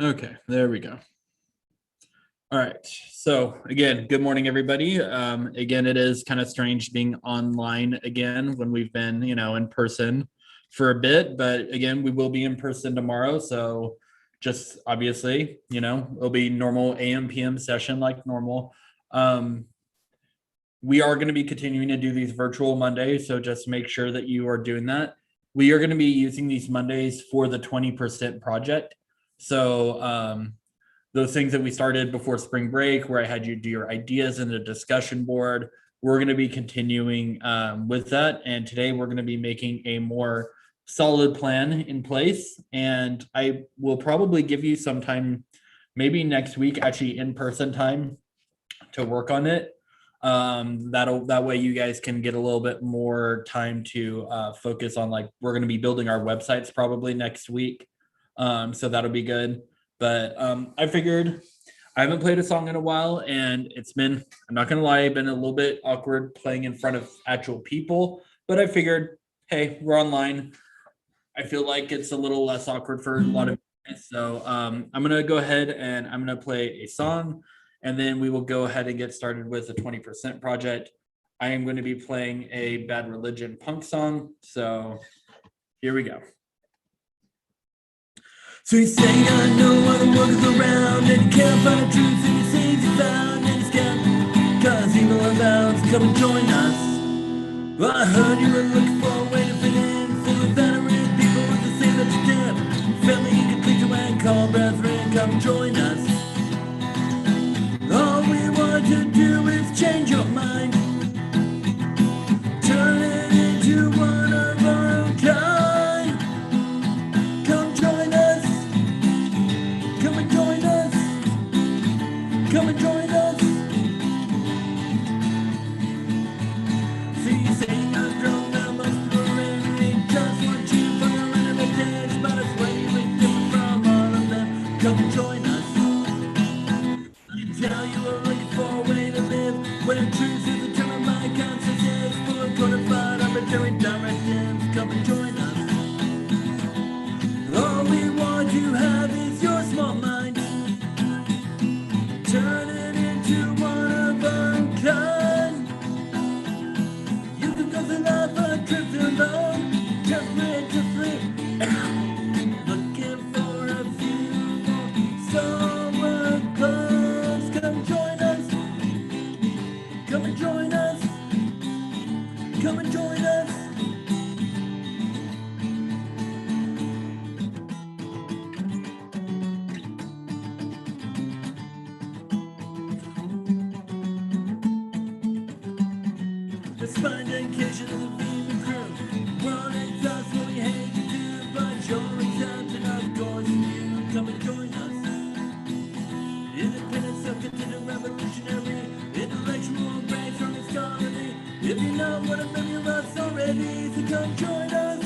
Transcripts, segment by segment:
Okay, there we go. All right. So again, good morning, everybody. Again, it is kind of strange being online again when we've been, in person for a bit. But again, we will be in person tomorrow. So just obviously, it'll be normal AM PM session like normal. We are going to be continuing to do these virtual Mondays. So just make sure that you are doing that. We are going to be using these Mondays for the 20% project. So those things that we started before spring break, where I had you do your ideas in the discussion board, we're going to be continuing with that. And today we're going to be making a more solid plan in place. And I will probably give you some time, maybe next week, actually in person time to work on it. That way you guys can get a little bit more time to focus on, like, we're going to be building our websites probably next week. So that'll be good. But I figured I haven't played a song in a while, and it's been, I'm not gonna lie, been a little bit awkward playing in front of actual people. But I figured, hey, we're online. I feel like it's a little less awkward for a lot of you guys. So I'm gonna go ahead and I'm gonna play a song, and then we will go ahead and get started with the 20% project. I am going to be playing a Bad Religion punk song. So here we go. So you say I know all the world is around, and you can't find truth in the things you found, and it's scared cause evil abounds. Come and join us. Well, I heard you were looking for a way to fit in, full of veteran people with the same that you did. Family you can think to and call brethren, come join us. All we want to do is change your mind, turn it into one of our own kind. Come join us. Come and join us. Come and join us. See you sing a drum that must be just want you for the run of the dance, but it's way different from all of them. Come and join us. I can tell you are looking for a way to live, where truth is the term of my consciousness, full of codified arbitrary directives. Come and join us. All we want to have is your small mind, turn it into one of our own kind. You can go through life untrimmed alone, just free, looking for a few more summer clothes. Come join us. Come and join us. Come and join us. Let's find dedication of the beam crew. We're on exhaust what we hate to do, but you're exempt of course you. Come and join us. Independent, self-contained, revolutionary, intellectual, brainstorm and scholarly. If you know what a million of us already, so come join us.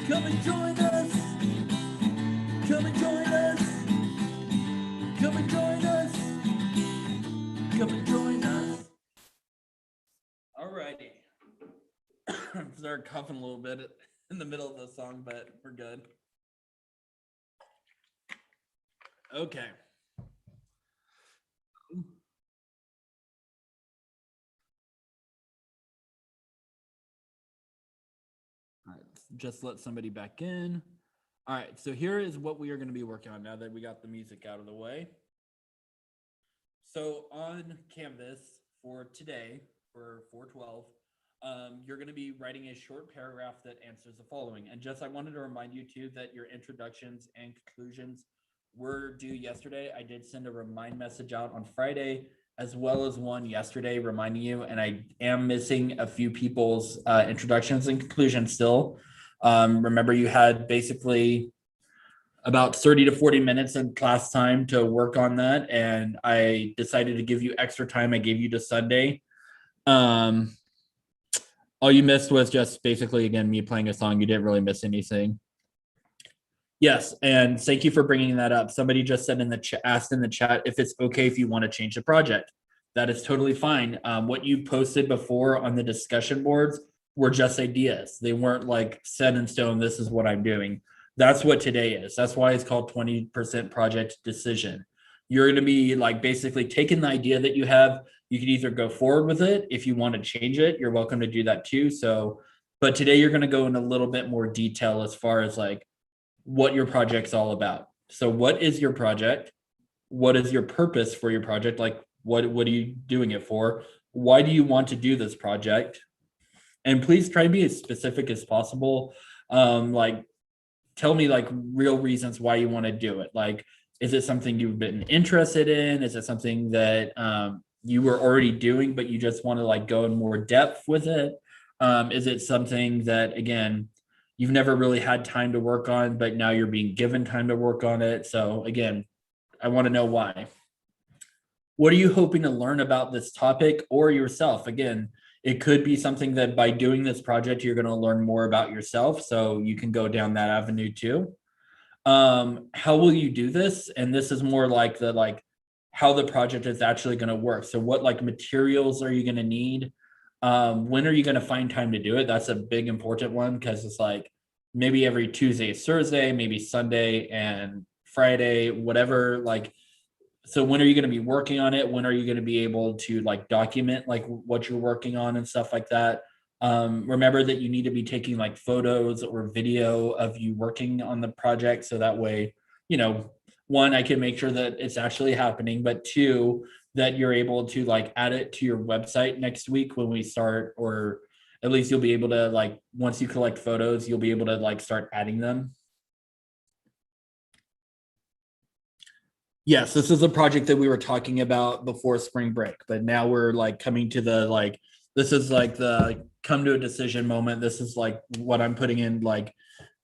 Come and join us. Come and join us. Come and join us. Come and join us. Alrighty. Started coughing a little bit in the middle of the song, but we're good. Okay. All right, just let somebody back in. All right, so here is what we are going to be working on now that we got the music out of the way. So on Canvas for today, for 412, you're going to be writing a short paragraph that answers the following. And just I wanted to remind you too that your introductions and conclusions were due yesterday. I did send a remind message out on Friday, as well as one yesterday reminding you, and I am missing a few people's introductions and conclusions still. Remember, you had basically about 30 to 40 minutes in class time to work on that, and I decided to give you extra time. I gave you to Sunday. All you missed was just basically, again, me playing a song. You didn't really miss anything. Yes, and thank you for bringing that up. Somebody just said in the chat, asked in the chat if it's okay if you want to change the project. That is totally fine. What you posted before on the discussion boards were just ideas. They weren't like set in stone, this is what I'm doing. That's what today is. That's why it's called 20% project decision. You're going to be like basically taking the idea that you have. You can either go forward with it. If you want to change it, you're welcome to do that too. So, but today you're going to go in a little bit more detail as far as like what your project's all about. So, what is your project? What is your purpose for your project? Like, what are you doing it for? Why do you want to do this project? And please try to be as specific as possible. Like tell me like real reasons why you want to do it. Like, is it something you've been interested in? Is it something that you were already doing, but you just want to like go in more depth with it? Is it something that, again, you've never really had time to work on, but now you're being given time to work on it? So again, I want to know why. What are you hoping to learn about this topic or yourself? Again, it could be something that by doing this project, you're going to learn more about yourself. So you can go down that avenue too. How will you do this? And this is more like the like how the project is actually going to work. So what like materials are you going to need? When are you going to find time to do it? That's a big important one because it's like maybe every Tuesday, Thursday, maybe Sunday and Friday, whatever. Like, so when are you going to be working on it? When are you going to be able to like document like what you're working on and stuff like that? Remember that you need to be taking like photos or video of you working on the project. So that way, you know, one, I can make sure that it's actually happening, but two, that you're able to like add it to your website next week when we start, or at least you'll be able to like, once you collect photos, you'll be able to like start adding them. Yes, this is a project that we were talking about before spring break, but now we're like coming to the like, this is like the come to a decision moment. This is like what I'm putting in like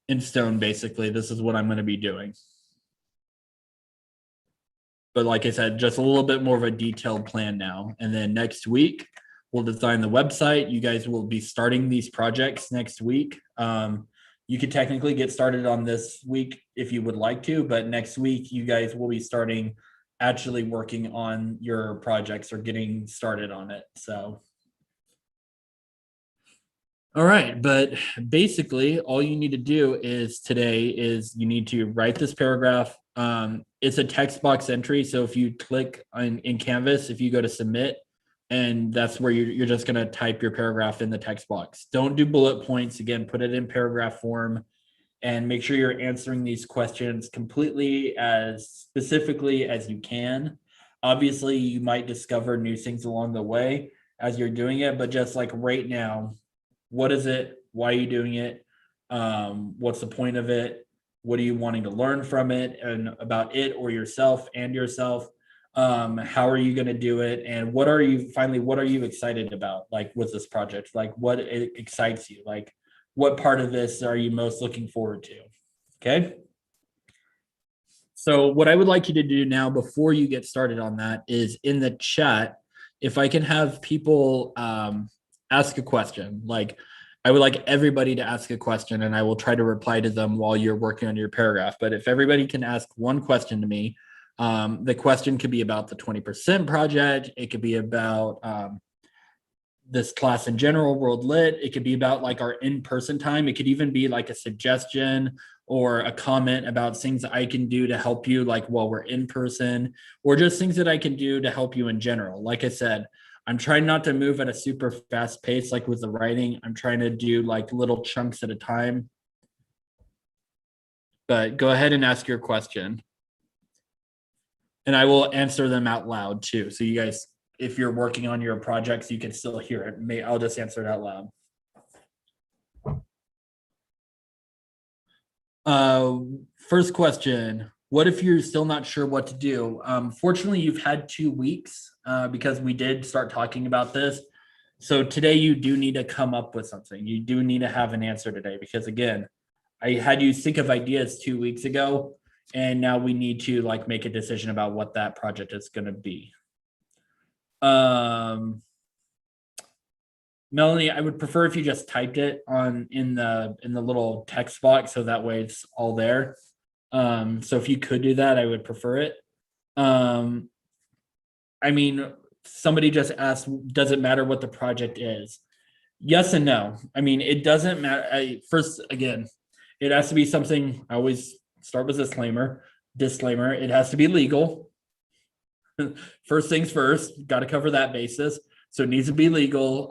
in stone, basically. This is what I'm going to be doing. But like I said, just a little bit more of a detailed plan now. And then next week, we'll design the website. You guys will be starting these projects next week. You could technically get started on this week if you would like to, but next week you guys will be starting actually working on your projects or getting started on it. So, all right, but basically all you need to do is today is you need to write this paragraph. It's a text box entry. So if you click in Canvas, if you go to submit, and that's where you're just going to type your paragraph in the text box. Don't do bullet points. Again, put it in paragraph form and make sure you're answering these questions completely as specifically as you can. Obviously, you might discover new things along the way as you're doing it, but just like right now, what is it? Why are you doing it? What's the point of it? What are you wanting to learn from it and about it or yourself and yourself? How are you going to do it? And what are you excited about? Like with this project, like what excites you? Like what part of this are you most looking forward to? Okay. So what I would like you to do now before you get started on that is in the chat, if I can have people ask a question, like I would like everybody to ask a question and I will try to reply to them while you're working on your paragraph. But if everybody can ask one question to me, the question could be about the 20% project. It could be about this class in general, World Lit. It could be about like our in-person time. It could even be like a suggestion or a comment about things that I can do to help you like while we're in person, or just things that I can do to help you in general. Like I said, I'm trying not to move at a super fast pace like with the writing. I'm trying to do like little chunks at a time. But go ahead and ask your question. And I will answer them out loud too. So you guys, if you're working on your projects, you can still hear it. I'll just answer it out loud. First question. What if you're still not sure what to do? Fortunately, you've had 2 weeks because we did start talking about this. So today you do need to come up with something. You do need to have an answer today because again, I had you think of ideas 2 weeks ago, and now we need to like make a decision about what that project is going to be. Melanie, I would prefer if you just typed it on in the little text box so that way it's all there. So if you could do that, I would prefer it. I mean, somebody just asked, does it matter what the project is? Yes and no. I mean, it doesn't matter. First, again, it has to be something. I always start with disclaimer. It has to be legal. First things first, got to cover that basis. So it needs to be legal.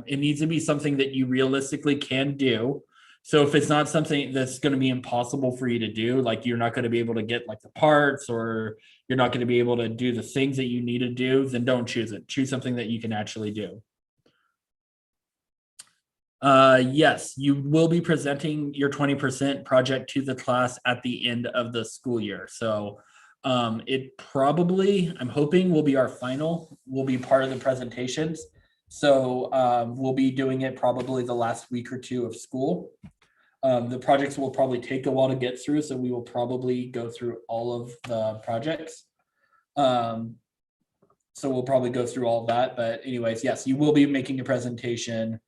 It needs to be something that you realistically can do. So if it's not something that's going to be impossible for you to do, like you're not going to be able to get like the parts, or you're not going to be able to do the things that you need to do, then don't choose it. Choose something that you can actually do. Yes, you will be presenting your 20% project to the class at the end of the school year. So it probably, I'm hoping, will be our final, will be part of the presentations. So we'll be doing it probably the last week or two of school. The projects will probably take a while to get through, so we will probably go through all of the projects. So we'll probably go through all of that. But anyways, yes, you will be making a presentation.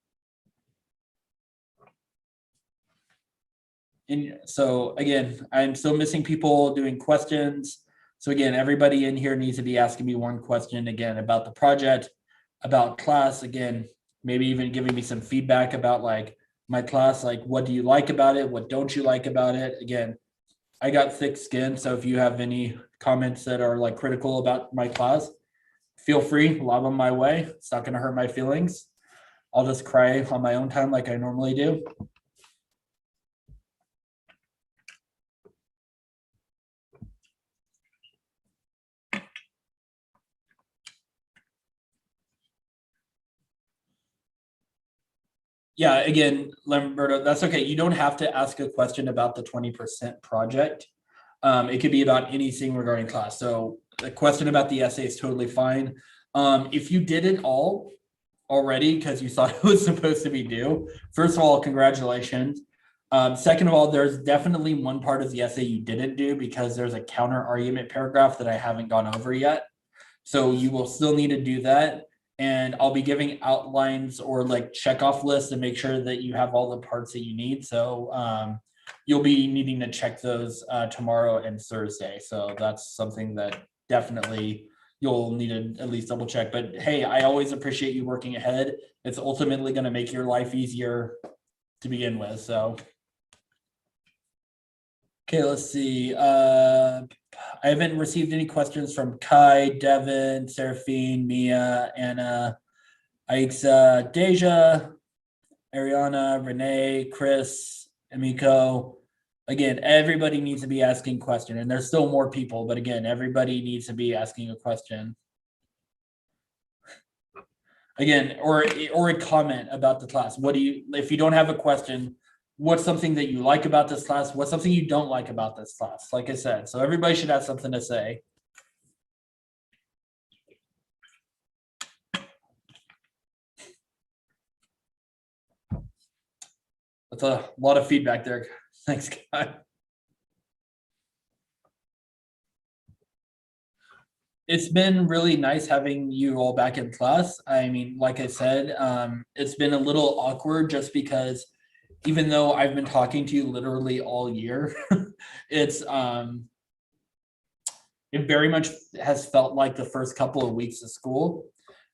And so again, I'm still missing people doing questions. So again, everybody in here needs to be asking me one question again about the project, about class. Again, maybe even giving me some feedback about like my class, like what do you like about it? What don't you like about it? Again, I got thick skin. So if you have any comments that are like critical about my class, feel free, lob them my way. It's not going to hurt my feelings. I'll just cry on my own time like I normally do. Yeah, again, Lamberto, that's okay. You don't have to ask a question about the 20% project. It could be about anything regarding class. So the question about the essay is totally fine. If you did it all already because you thought it was supposed to be due, first of all, congratulations. Second of all, there's definitely one part of the essay you didn't do because there's a counter argument paragraph that I haven't gone over yet. So you will still need to do that. And I'll be giving outlines or like checkoff lists to make sure that you have all the parts that you need. So you'll be needing to check those tomorrow and Thursday. So that's something that definitely you'll need to at least double check. But hey, I always appreciate you working ahead. It's ultimately going to make your life easier to begin with. So okay, let's see. I haven't received any questions from Kai, Devin, Seraphine, Mia, Anna, Aixa, Deja, Ariana, Renee, Chris, Amiko. Again, everybody needs to be asking a question, and there's still more people, but again, everybody needs to be asking a question. Again, or a comment about the class. What do you, if you don't have a question, what's something that you like about this class? What's something you don't like about this class? Like I said, so everybody should have something to say. That's a lot of feedback there. Thanks, guys. It's been really nice having you all back in class. I mean, like I said, it's been a little awkward just because even though I've been talking to you literally all year, it's it very much has felt like the first couple of weeks of school,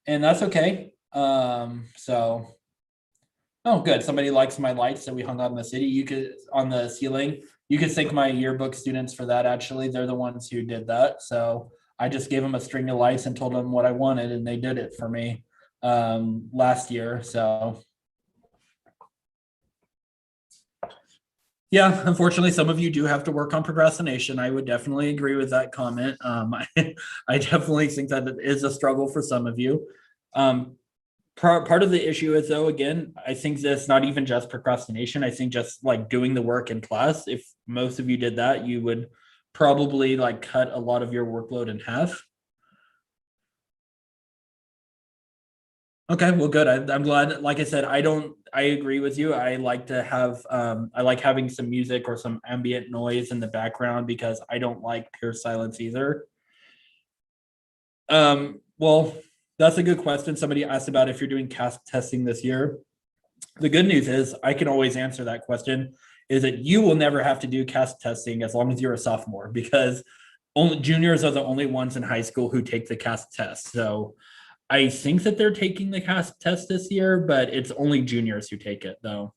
and that's okay. So, oh, good. Somebody likes my lights that we hung on the city. You could on the ceiling. You could thank my yearbook students for that. Actually, they're the ones who did that. So I just gave them a string of lights and told them what I wanted, and they did it for me last year. So yeah, unfortunately, some of you do have to work on procrastination. I would definitely agree with that comment. I definitely think that it is a struggle for some of you. Part of the issue is, though, again, I think that's not even just procrastination. I think just like doing the work in class. If most of you did that, you would probably like cut a lot of your workload in half. Okay, well, good. I'm glad. Like I said, I agree with you. I like to have, I like having some music or some ambient noise in the background because I don't like pure silence either. Well, that's a good question. Somebody asked about if you're doing CASP testing this year. The good news is I can always answer that question is that you will never have to do CASP testing as long as you're a sophomore because only juniors are the only ones in high school who take the CASP test. So I think that they're taking the CASP test this year, but it's only juniors who take it though.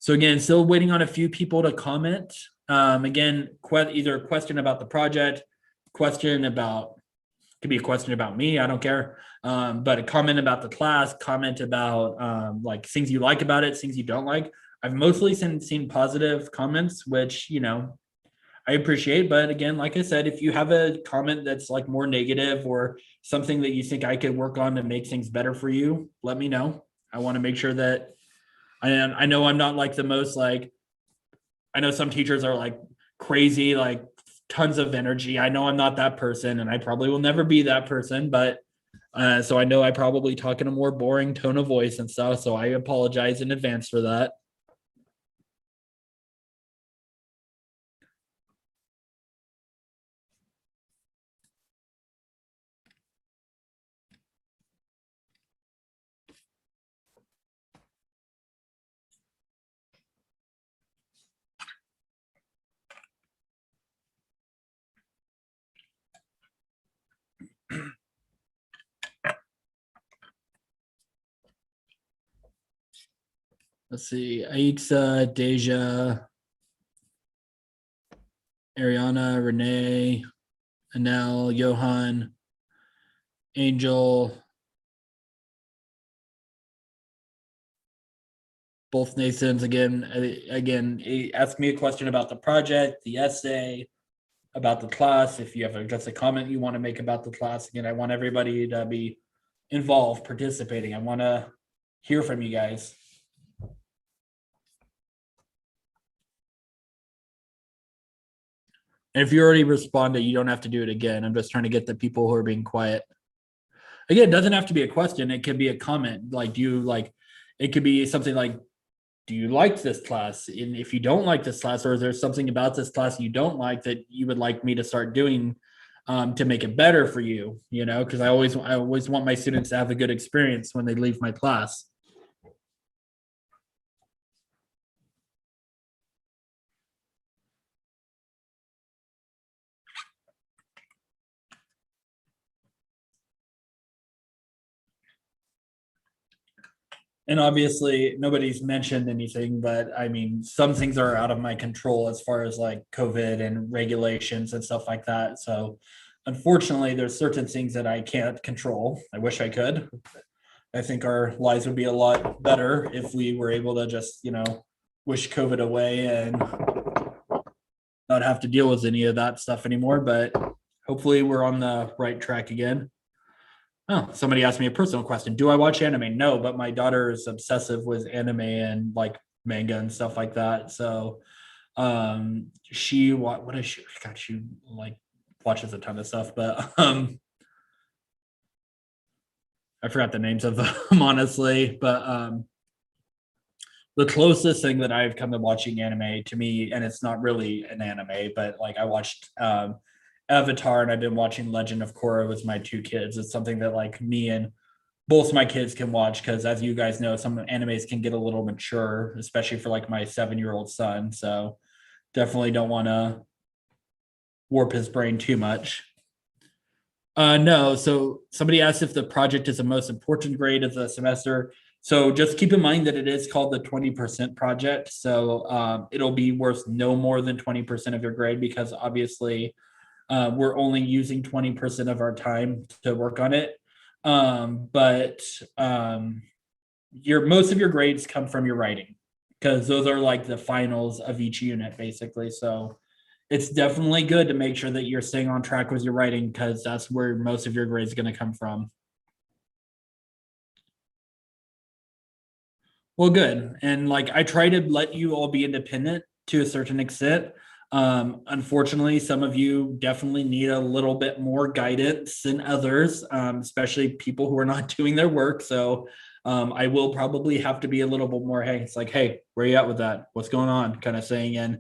So again, still waiting on a few people to comment. Again, either a question about the project, question about, could be a question about me, I don't care. But a comment about the class, comment about like things you like about it, things you don't like. I've mostly seen positive comments, which, I appreciate. But again, like I said, if you have a comment that's like more negative or something that you think I could work on to make things better for you, let me know. I want to make sure that I know I'm not like the most like, I know some teachers are like crazy, like tons of energy. I know I'm not that person, and I probably will never be that person, but so I know I probably talk in a more boring tone of voice and stuff. So I apologize in advance for that. Let's see. Aixa, Deja, Ariana, Renee, Anel, Johan, Angel, both Nathans again, ask me a question about the project, the essay, about the class. If you have just a comment you want to make about the class, again, I want everybody to be involved, participating. I want to hear from you guys. And if you already responded, you don't have to do it again. I'm just trying to get the people who are being quiet. Again, it doesn't have to be a question. It could be a comment. Like, do you like, it could be something like, do you like this class? And if you don't like this class, or is there something about this class you don't like that you would like me to start doing to make it better for you? Because I always want my students to have a good experience when they leave my class. And obviously, nobody's mentioned anything, but I mean, some things are out of my control as far as like COVID and regulations and stuff like that. So, unfortunately, there's certain things that I can't control. I wish I could. I think our lives would be a lot better if we were able to just, wish COVID away and not have to deal with any of that stuff anymore. But hopefully, we're on the right track again. Oh, somebody asked me a personal question. Do I watch anime? No, but my daughter is obsessive with anime and like manga and stuff like that. So she what is she? God, she like watches a ton of stuff, but I forgot the names of them honestly. But the closest thing that I've come to watching anime to me, and it's not really an anime, but like I watched Avatar, and I've been watching Legend of Korra with my two kids. It's something that like me and both my kids can watch, because as you guys know, some animes can get a little mature, especially for like my 7-year-old son. So definitely don't want to warp his brain too much. No, so somebody asked if the project is the most important grade of the semester. So just keep in mind that it is called the 20% project. So it'll be worth no more than 20% of your grade, because obviously we're only using 20% of our time to work on it. But most of your grades come from your writing, because those are like the finals of each unit, basically. So it's definitely good to make sure that you're staying on track with your writing, because that's where most of your grades are going to come from. Well, good. And like I try to let you all be independent to a certain extent. Unfortunately, some of you definitely need a little bit more guidance than others, especially people who are not doing their work. So I will probably have to be a little bit more, hey, it's like, hey, where are you at with that? What's going on? Kind of thing. And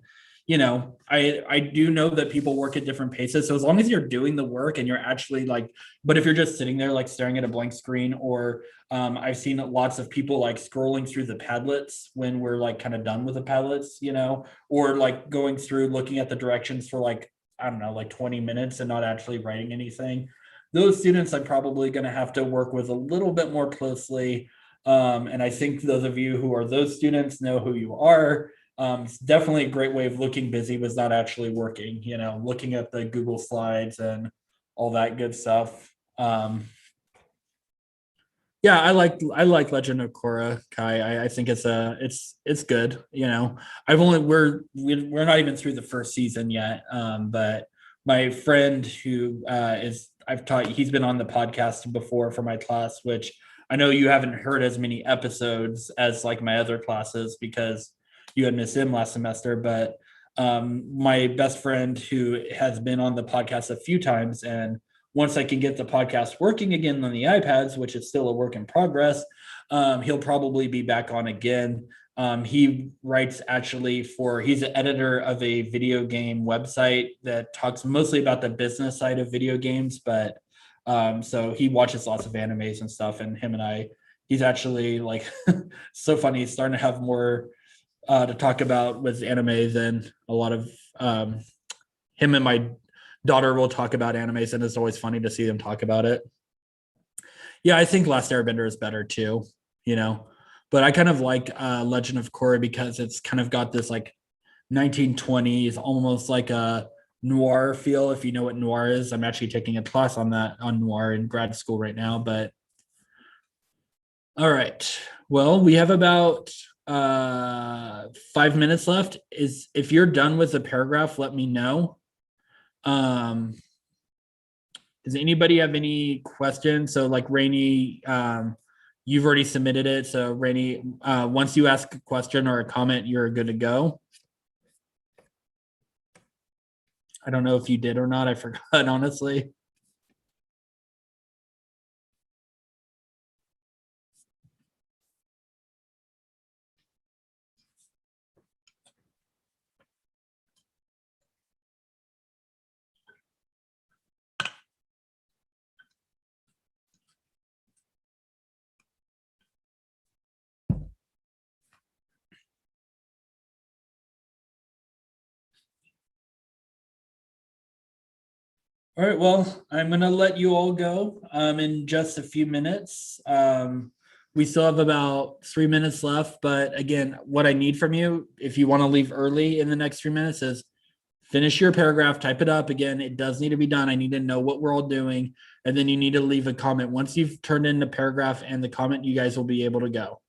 I do know that people work at different paces. So as long as you're doing the work and you're actually like, but if you're just sitting there like staring at a blank screen, or I've seen lots of people like scrolling through the Padlets when we're like kind of done with the Padlets, or like going through looking at the directions for like, I don't know, like 20 minutes and not actually writing anything. Those students I'm probably going to have to work with a little bit more closely. And I think those of you who are those students know who you are. It's definitely a great way of looking busy was not actually working, looking at the Google Slides and all that good stuff. Yeah, I like Legend of Korra, Kai. I think it's good. I've only we're not even through the first season yet. But my friend who is I've taught he's been on the podcast before for my class, which I know you haven't heard as many episodes as like my other classes because you had missed him last semester. But my best friend who has been on the podcast a few times, and once I can get the podcast working again on the iPads, which is still a work in progress, he'll probably be back on again. He writes he's an editor of a video game website that talks mostly about the business side of video games, but so he watches lots of animes and stuff. And he's actually like so funny. He's starting to have more to talk about with anime than a lot of him and my daughter will talk about animes, and it's always funny to see them talk about it. Yeah, I think Last Airbender is better too, but I kind of like Legend of Korra because it's kind of got this like 1920s, almost like a noir feel, if you know what noir is. I'm actually taking a class on noir in grad school right now. But all right, well, we have about 5 minutes left. If you're done with the paragraph, let me know. Does anybody have any questions? So like Rainey, you've already submitted it. So Rainey, once you ask a question or a comment, you're good to go. I don't know if you did or not. I forgot, honestly. All right, well, I'm going to let you all go in just a few minutes. We still have about 3 minutes left, but again, what I need from you, if you want to leave early in the next 3 minutes, is finish your paragraph, type it up. Again, it does need to be done. I need to know what we're all doing, and then you need to leave a comment. Once you've turned in the paragraph and the comment, you guys will be able to go.